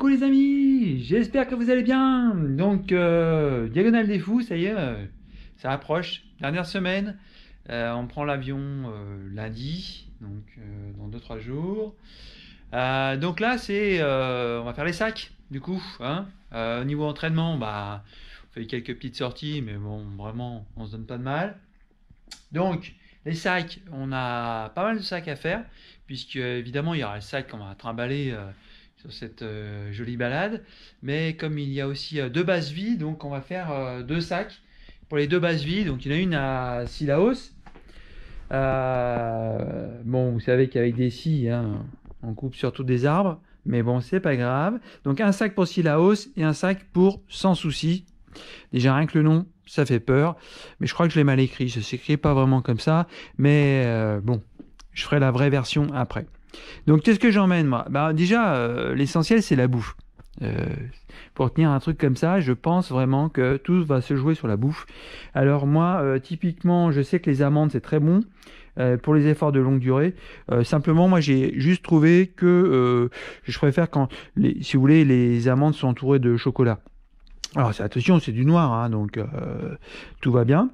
Coucou les amis, j'espère que vous allez bien. Donc, Diagonale des Fous, ça y est, ça approche. Dernière semaine, on prend l'avion lundi, donc dans 2-3 jours. Donc là, on va faire les sacs, du coup. Hein. Au niveau entraînement, bah, on fait quelques petites sorties, mais bon, vraiment, on se donne pas de mal. Donc, les sacs, on a pas mal de sacs à faire, puisque évidemment, il y aura le sac qu'on va trimballer sur cette jolie balade. Mais comme il y a aussi deux bases vies, donc on va faire deux sacs pour les deux bases vies. Donc, il y en a une à Sillaos. Bon, vous savez qu'avec des scies, hein, on coupe surtout des arbres, mais bon, c'est pas grave. Donc, un sac pour Sillaos et un sac pour Sans Souci. Déjà, rien que le nom, ça fait peur. Mais je crois que je l'ai mal écrit. Ça s'écrit pas vraiment comme ça. Mais bon, je ferai la vraie version après. Donc, qu'est-ce que j'emmène, moi? Bah, déjà, l'essentiel, c'est la bouffe. Pour tenir un truc comme ça, je pense vraiment que tout va se jouer sur la bouffe. Alors moi, typiquement, je sais que les amandes, c'est très bon pour les efforts de longue durée. Simplement, moi, j'ai juste trouvé que je préfère quand, si vous voulez, les amandes sont entourées de chocolat. Alors, attention, c'est du noir, hein, donc tout va bien.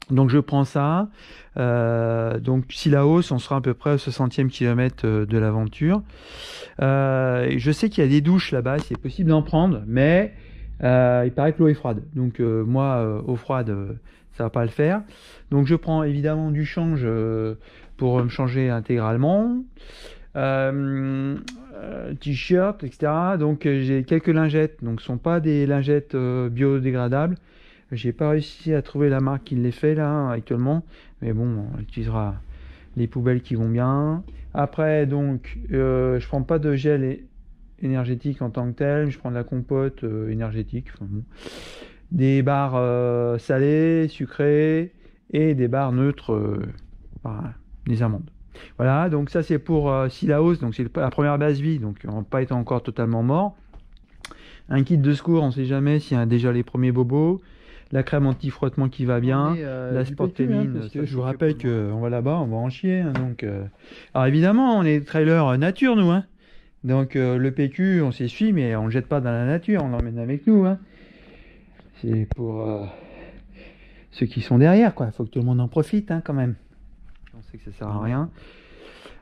Donc je prends ça. Donc Sillaos, on sera à peu près au 60e kilomètre de l'aventure. Je sais qu'il y a des douches là-bas, c'est possible d'en prendre, mais il paraît que l'eau est froide. Donc moi, eau froide, ça va pas le faire. Donc je prends évidemment du change pour me changer intégralement. T-shirt, etc. Donc j'ai quelques lingettes. Donc ce ne sont pas des lingettes biodégradables. J'ai pas réussi à trouver la marque qui les fait là actuellement, mais bon, on utilisera les poubelles qui vont bien. Après, donc, je prends pas de gel énergétique en tant que tel, je prends de la compote énergétique, enfin, bon. Des barres salées, sucrées et des barres neutres, des amandes. Voilà, donc ça c'est pour Sillaos, donc c'est la première base vie, donc on va pas être encore totalement mort. Un kit de secours, on sait jamais s'il y a déjà les premiers bobos. La crème anti-frottement qui va bien, la sportémine. Hein, je vous rappelle qu'on va là-bas, on va en chier. Hein, donc, alors évidemment, on est trailer nature, nous. Hein, donc le PQ, on s'essuie, mais on ne le jette pas dans la nature, on l'emmène avec nous. Hein. C'est pour ceux qui sont derrière, quoi. Il faut que tout le monde en profite, hein, quand même. On sait que ça sert à rien.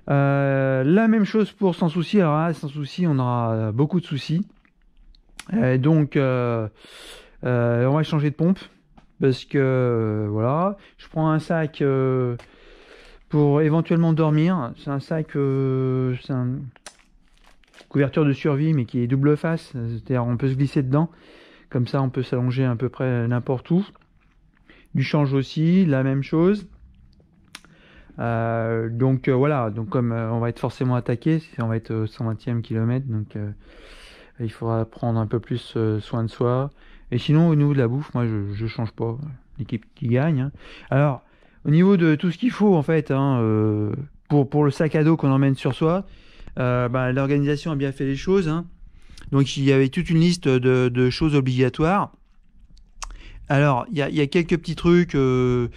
La même chose pour Sans Souci. Alors là, Sans Souci, on aura beaucoup de soucis. Donc, on va changer de pompe parce que voilà, je prends un sac pour éventuellement dormir. C'est un sac, c'est une couverture de survie mais qui est double face, c'est-à-dire on peut se glisser dedans, comme ça on peut s'allonger à peu près n'importe où. Du change aussi, la même chose. Donc voilà, donc comme on va être forcément attaqué, on va être au 120e kilomètre, donc il faudra prendre un peu plus soin de soi. Et sinon, au niveau de la bouffe, moi, je change pas. L'équipe qui gagne. Hein. Alors, au niveau de tout ce qu'il faut, en fait, hein, pour le sac à dos qu'on emmène sur soi, l'organisation a bien fait les choses. Hein. Donc, il y avait toute une liste de choses obligatoires. Alors, il y a quelques petits trucs que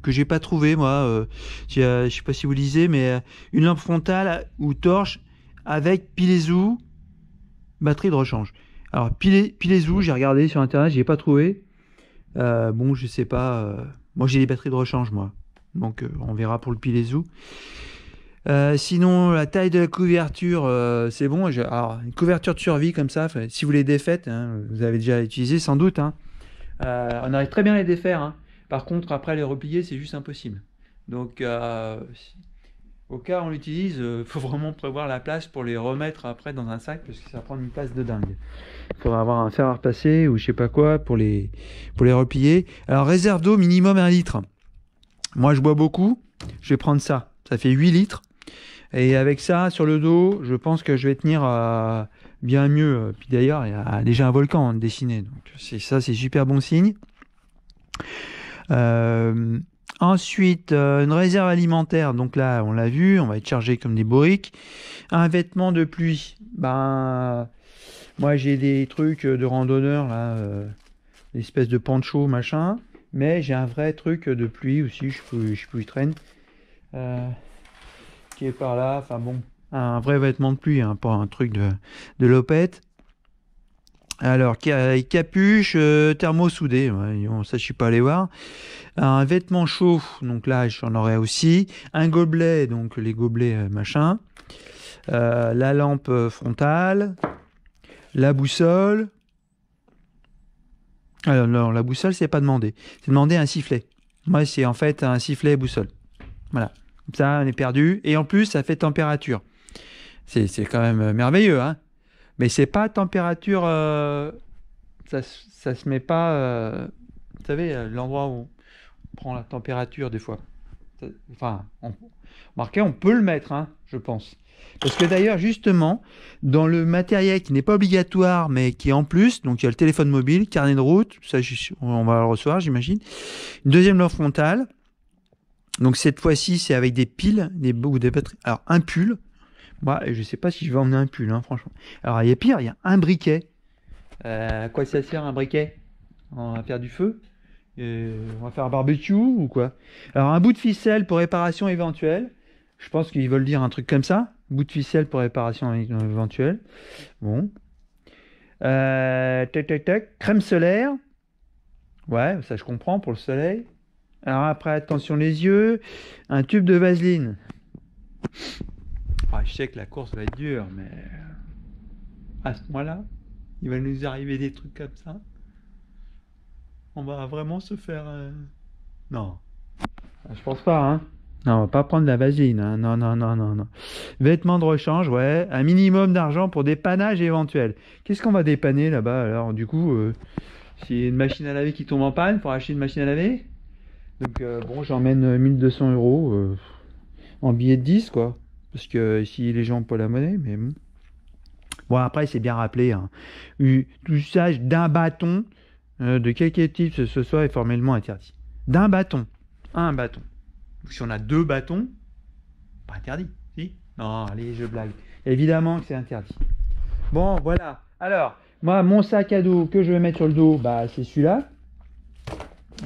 j'ai pas trouvé, moi. Je sais pas si vous lisez, mais une lampe frontale ou torche avec Pilezou, batterie de rechange. Alors, Pilezou, j'ai regardé sur internet, j'ai pas trouvé. Bon, je sais pas. Moi, j'ai les batteries de rechange, moi. Donc, on verra pour le Pilezou. Sinon, la taille de la couverture, c'est bon. Alors, une couverture de survie comme ça, si vous les défaites, hein, vous avez déjà utilisé sans doute. Hein, on arrive très bien à les défaire. Hein. Par contre, après les replier, c'est juste impossible. Donc, au cas où on l'utilise, faut vraiment prévoir la place pour les remettre après dans un sac parce que ça prend une place de dingue. Il faudra avoir un fer à repasser ou je sais pas quoi pour les replier. Alors réserve d'eau minimum 1 litre. Moi je bois beaucoup, je vais prendre ça. Ça fait 8 litres. Et avec ça sur le dos, je pense que je vais tenir bien mieux. Puis d'ailleurs, il y a déjà un volcan dessiné. Donc c'est super bon signe. Ensuite, une réserve alimentaire, donc là on l'a vu, on va être chargé comme des bourriques. Un vêtement de pluie, moi j'ai des trucs de randonneur là, l'espèce de poncho machin, mais j'ai un vrai truc de pluie aussi, je peux y traîner, qui est par là, enfin bon, un vrai vêtement de pluie, hein, pas un truc de lopette. Alors, capuche, thermo soudé, ouais, bon, ça je suis pas allé voir. Un vêtement chaud, donc là j'en aurais aussi. Un gobelet, donc les gobelets machin. La lampe frontale. La boussole. Alors non, la boussole c'est pas demandé. C'est demandé un sifflet. Moi c'est en fait un sifflet boussole. Voilà. Comme ça on est perdu. Et en plus ça fait température. C'est quand même merveilleux, hein. Mais c'est pas température. Ça se met pas. Vous savez, l'endroit où on prend la température des fois. Enfin, remarquez, on peut le mettre, hein, je pense. Parce que d'ailleurs, justement, dans le matériel qui n'est pas obligatoire, mais qui est en plus, donc il y a le téléphone mobile, carnet de route, ça, on va le recevoir, j'imagine. Une deuxième lampe frontale. Donc cette fois-ci, c'est avec des piles, ou des batteries. Alors, un pull. Moi, je sais pas si je vais emmener un pull, hein, franchement. Alors, il y a pire, il y a un briquet. À quoi ça sert un briquet? On va faire du feu? On va faire un barbecue ou quoi? Alors, un bout de ficelle pour réparation éventuelle. Je pense qu'ils veulent dire un truc comme ça. Bout de ficelle pour réparation éventuelle. Bon. Tac, tac, tac. Crème solaire. Ouais, ça je comprends pour le soleil. Alors après, attention les yeux. Un tube de vaseline. Ah, je sais que la course va être dure, mais à ce moment-là, il va nous arriver des trucs comme ça. On va vraiment se faire... Non. Je pense pas, hein. Non, on va pas prendre la vaseline, hein. Non, non, non, non, non. Vêtements de rechange, ouais. Un minimum d'argent pour dépannage éventuel. Qu'est-ce qu'on va dépanner là-bas? Alors, du coup, s'il y a une machine à laver qui tombe en panne, pour acheter une machine à laver. Donc, bon, j'emmène 1200 € en billets de 10, quoi. Parce que si les gens n'ont pas la monnaie, mais bon. Bon, après, c'est bien rappelé, hein. L'usage d'un bâton, de quelque type ce soit, est formellement interdit. D'un bâton. Un bâton. Si on a deux bâtons, pas interdit, si? Non, allez, je blague. Évidemment que c'est interdit. Bon, voilà. Alors, moi, mon sac à dos que je vais mettre sur le dos, bah, c'est celui-là.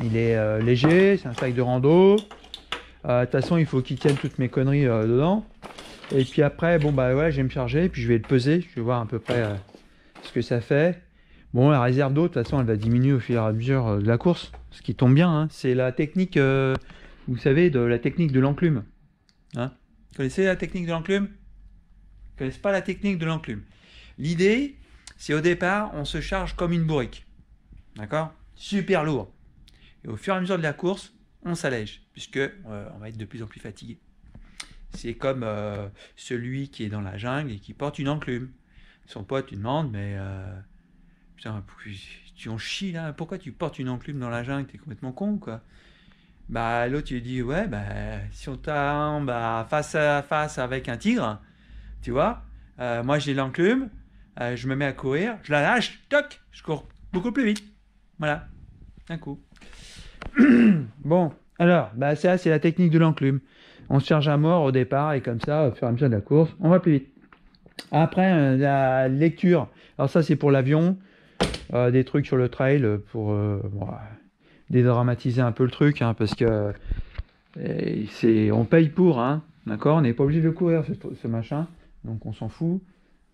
Il est léger, c'est un sac de rando. De toute façon, il faut qu'il tienne toutes mes conneries dedans. Et puis après, bon, bah ouais, je vais me charger, puis je vais le peser. Je vais voir à peu près ce que ça fait. Bon, la réserve d'eau, de toute façon, elle va diminuer au fur et à mesure de la course. Ce qui tombe bien, hein. C'est la technique... vous savez, de la technique de l'enclume. Hein? Vous connaissez la technique de l'enclume? Vous ne connaissez pas la technique de l'enclume. L'idée, c'est au départ, on se charge comme une bourrique. D'accord? Super lourd. Et au fur et à mesure de la course, on s'allège, puisque on va être de plus en plus fatigué. C'est comme celui qui est dans la jungle et qui porte une enclume. Son pote lui demande, mais... putain, tu en chies là? Pourquoi tu portes une enclume dans la jungle? T'es complètement con, quoi. Bah, l'autre, il dit, ouais, bah, si on t'a face à face avec un tigre, tu vois, moi j'ai l'enclume, je me mets à courir, je la lâche, toc, je cours beaucoup plus vite. Voilà, un coup. Bon, alors, bah, ça, c'est la technique de l'enclume. On se charge à mort au départ, et comme ça, au fur et à mesure de la course, on va plus vite. Après, la lecture. Alors ça, c'est pour l'avion, des trucs sur le trail pour... bon, dédramatiser un peu le truc, hein, parce que on paye pour, hein, d'accord, on n'est pas obligé de courir ce machin, donc on s'en fout,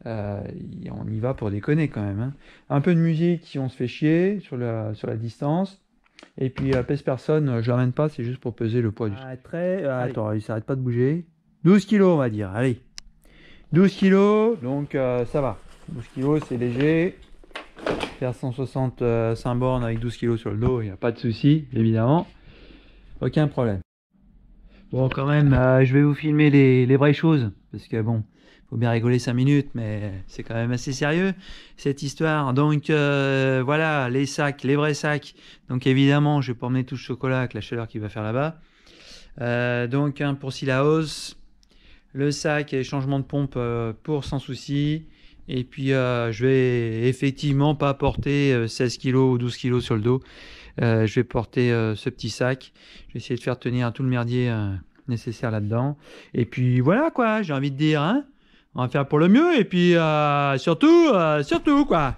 on y va pour déconner quand même, hein. Un peu de musique si on se fait chier sur la distance, et puis pèse personne, je l'emmène pas, c'est juste pour peser le poids du attends, il s'arrête pas de bouger. 12 kilos on va dire, allez, 12 kilos, donc ça va, 12 kilos c'est léger. Faire 165 bornes avec 12 kg sur le dos, il n'y a pas de souci, évidemment. Aucun problème. Bon, quand même, je vais vous filmer les vraies choses. Parce que bon, faut bien rigoler 5 minutes, mais c'est quand même assez sérieux, cette histoire. Donc, voilà, les sacs, les vrais sacs. Donc, évidemment, je vais pas emmener tout le chocolat avec la chaleur qu'il va faire là-bas. Donc, un pour Sillaos. Le sac et changement de pompe pour sans souci. Et puis, je vais effectivement pas porter 16 kg ou 12 kg sur le dos. Je vais porter ce petit sac. Je vais essayer de faire tenir tout le merdier nécessaire là-dedans. Et puis, voilà, quoi. J'ai envie de dire, hein. On va faire pour le mieux. Et puis, surtout, quoi.